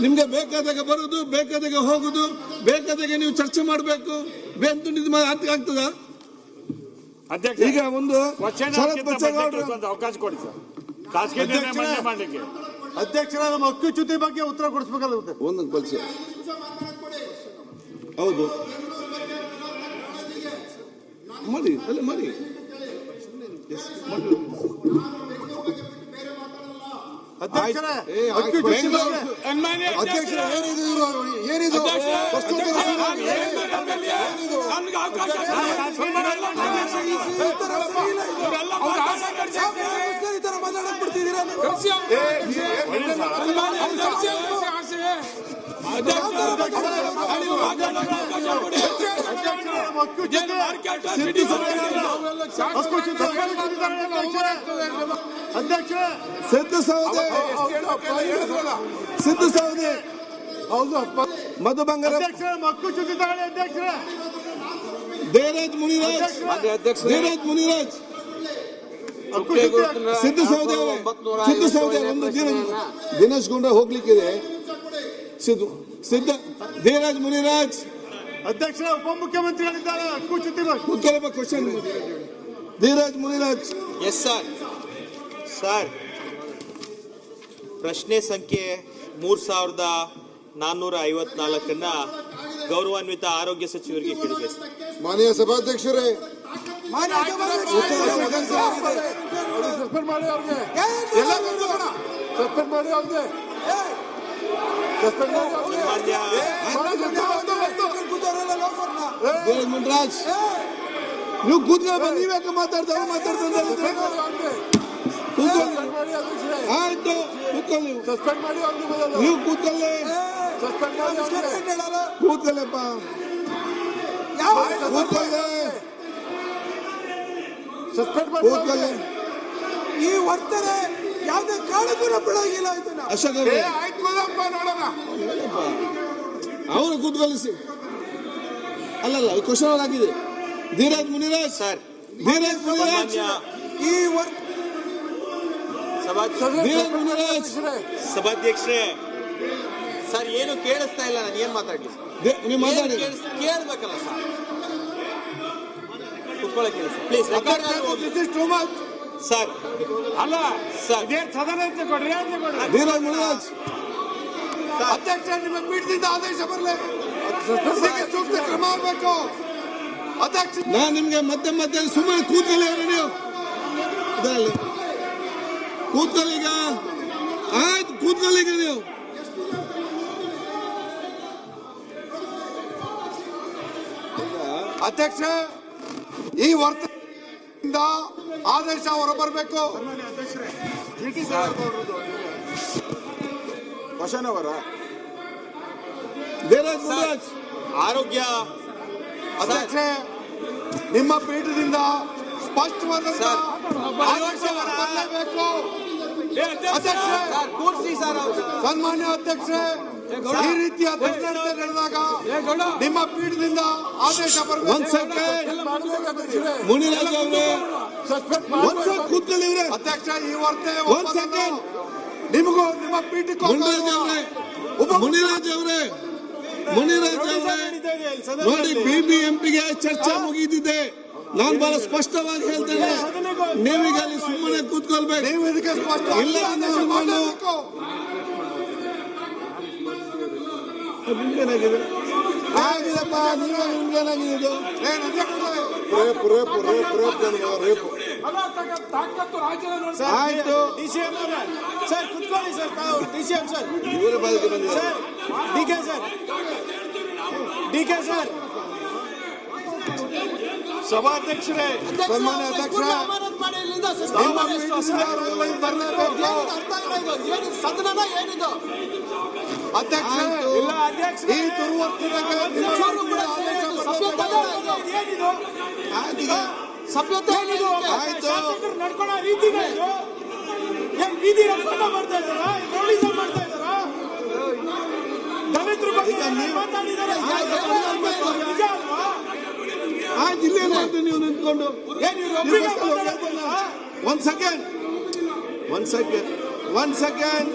ನಿಮ್ಗೆ ಬೇಕಾದಾಗ ಬರುದು, ಬೇಕಾದಾಗ ಹೋಗುದು, ಬೇಕಾದಾಗ ನೀವು ಚರ್ಚೆ ಮಾಡಬೇಕು. ಆಗ್ತದ? ಈಗ ಒಂದು ಅವಕಾಶ ಕೊಡಿ ಸರ್. ಖಾಸಗಿ ನಿರ್ಣಯ ಮಾಡಲಿಕ್ಕೆ ಅಧ್ಯಕ್ಷರ ನಮ್ಮ ಹಕ್ಕುಚ್ಯುತಿ ಬಗ್ಗೆ ಉತ್ತರ ಕೊಡಿಸಬೇಕಾಗುತ್ತೆ. ಒಂದೊಂದು ಕಳಿಸಿ. ಹೌದು ಮಾಡಿ, ಅಲ್ಲ ಮಾಡಿ. ಅಧ್ಯಕ್ಷರೇ ಏನಿದು ಅಧ್ಯಕ್ಷ ಸಿದ್ದು ಸೌದೆ ಹೌದು ಮಧು ಬಂಗಾರ ಹಕ್ಕುಚ್ಯುತಿ ತಗೊಳ್ಳಿ ಅಧ್ಯಕ್ಷ. ದೇವರಾಜ್ ಮುನಿರಾಜ್ ಸಿದ್ದು ಸೌದೆ ಒಂದು ದಿನೇಶ್ ಗುಂಡ ಹೋಗ್ಲಿಕ್ಕಿದೆ. ದೇವರಾಜ್ ಮುನಿರಾಜ್ ಅಧ್ಯಕ್ಷ ಉಪಮುಖ್ಯಮಂತ್ರಿಗಳಿದ್ದಾರೆ. ಹಕ್ಕುಚ್ಯುತಿ question Devraj Muniraj. Yes sir, ಪ್ರಶ್ನೆ ಸಂಖ್ಯೆ 3454 ಗೌರವಾನ್ವಿತ ಆರೋಗ್ಯ ಸಚಿವರಿಗೆ ಕೇಳಿದೆ. ಮಾನ್ಯ ಸಭಾಧ್ಯಕ್ಷರೇ, ಮುನ್ರಾಜ್ ನೀವು ಕೂತ್ಕೊಳ್ಳ, ನೀವ್ಯಾಕೆ ಮಾತಾಡ್ತಾವ ಆಯ್ತು ಕೂತ್ಕೊಳ್ಳಿ, ನೀವು ಕೂತ್ಕೊಳ್ಳಿ, ಕೂತ್ಕೊಳ್ಳಪ್ಪ, ಕೂತ್ಕೊಳ್ಳಿ. ಈ ವರ್ತನೆ ಯಾವುದೇ ಕಾರಣಕ್ಕೂ ಬಿಡೋಗಿಲ್ಲ. ಅಶೋಕ್ ಅವರು ಕೂತ್ಕೊಳ್ಳಿಸಿ. ಅಲ್ಲಲ್ಲ ಕ್ವಶನ್ ಆಗಿದೆ. ಧೀರಜ್ ಮುನಿರಾಜ್ ಸರ್, ಧೀರಜ್ ಮುನಿರಾಜ್ ಈ ಸಭಾಧ್ಯಕ್ಷರೇ ಸರ್, ಏನು ಕೇಳಿಸ್ತಾ ಇಲ್ಲ. ನಾನು ಏನ್ ಮಾತಾಡ್ಲಿ? ನೀವು ಮಾತಾಡಿ, ಕೇಳ್ಬೇಕಲ್ಲ ಸರ್. ಕುತ್ಕೊಳ್ಳಿ ಪ್ಲೀಸ್. ಸರ್ ಅಲ್ಲ ಸರ್, ಸದನ ಕೊಡ್ರಿ. ಧೀರಜ್ ಮುನಿರಾಜ್ ಅಧ್ಯಕ್ಷ, ನಿಮ್ಮ ಪೀಠದಿಂದ ಆದೇಶ ಬರಲಿ, ಸೂಕ್ತ ಕ್ರಮ ಆಗಬೇಕು. ಅಧ್ಯಕ್ಷ, ನಾನು ನಿಮ್ಗೆ ಮತ್ತೆ ಸುಮ್ಮನೆ ಕೂತ್ಕೊಳ್ಳಿ. ನೀವು ಇದರಲ್ಲಿ ಕೂತ್ಕೊಳ್ಳಿ. ಈಗ ಆಯ್ತು, ಕೂತ್ಕೊಳ್ಳಿ. ಈಗ ನೀವು ಅಧ್ಯಕ್ಷ, ಈ ವರ್ತನೆಯಿಂದ ಆದೇಶ ಹೊರಬರಬೇಕು. ಧೀರಜ್ ಮುನಿರಾಜ್ ಆರೋಗ್ಯ ಅಧ್ಯಕ್ಷ, ನಿಮ್ಮ ಪೀಠದಿಂದ ಸ್ಪಷ್ಟವಾದಂತ ಆದೇಶ ಹೊರಬರಬೇಕು. ಕೂರ್ಸಿ ಸರ್. ಸನ್ಮಾನ್ಯ ಅಧ್ಯಕ್ಷರೇ, ಈ ರೀತಿಯ ಪ್ರಶ್ನೆ ನಡೆದಾಗ ನಿಮ್ಮ ಪೀಠದಿಂದ ಆದೇಶ ಬರಬೇಕು. ಮುನಿರಾಜ್ ಅವರೇ ಕೂತ್ಕೊಳ್ಳಿ. ಅಧ್ಯಕ್ಷ, ಈ ವರ್ತನೆ ನಿಮಗೂ ನಿಮ್ಮ ಪೀಠಕ್ಕೂ ಮುನಿರಾಜ್ ಅವರೇ ನೋಡಿ, ಬಿಬಿಎಂಪಿಗೆ ಚರ್ಚೆ ಮುಗಿದಿದೆ. ನಾನು ಬಹಳ ಸ್ಪಷ್ಟವಾಗಿ ಹೇಳ್ತೇನೆ, ನೀವೀಗ ಅಲ್ಲಿ ಸುಮ್ಮನೆ ಕೂತ್ಕೊಳ್ಬೇಕು. ನೀವು ಇದಕ್ಕೆ ಸ್ಪಷ್ಟ ಇಲ್ಲ ನಿಮ್ಗೇನಾಗಿದೆ? ಆಗಿದಪ್ಪ, ನೀವೇ ನಿಮ್ಗೇನಾಗಿದೆ? ಇದು ಆಯ್ತು. ಸರ್ ಕುತ್ಕೊಳ್ಳಿ ಸರ್. DCM ಸರ್, ಇವರ ಬಾಲಿಗೆ ಬಂದಿದೆ. DK sir. ಸಭಾಧ್ಯಕ್ಷರೇ, ಸನ್ಮಾನ್ಯ ಅಧ್ಯಕ್ಷ, ಸದನ ಏನಿದು? ಅಧ್ಯಕ್ಷ, ಈ ದುರ್ವರ್ತನೆಗೆ ಸಭ್ಯತೆ ಆಯ್ತು. ನಡ್ಕೊಳ್ಳೋ ರೀತಿನೇ ಇದು. ಏನ್ ಬೀದಿ ರಂಪಾಟ ಮಾಡ್ತಾ ಇದ್ದಾರಾ? ರೌಡಿಸಂ ಮಾಡ್ತಾ ಇದ್ದಾರಾ? ದಲಿತರ ಬಗ್ಗೆ ಮಾತಾಡಿದ್ದಾರೆ. ನಿಜ ಅಲ್ವಾ? ಇಲ್ಲೇ ಮಾಡ್ತೀನಿ. ನೀವು ನಿಂತ್ಕೊಂಡು ಏನ್ ಒಂದ್ ಸೆಕೆಂಡ್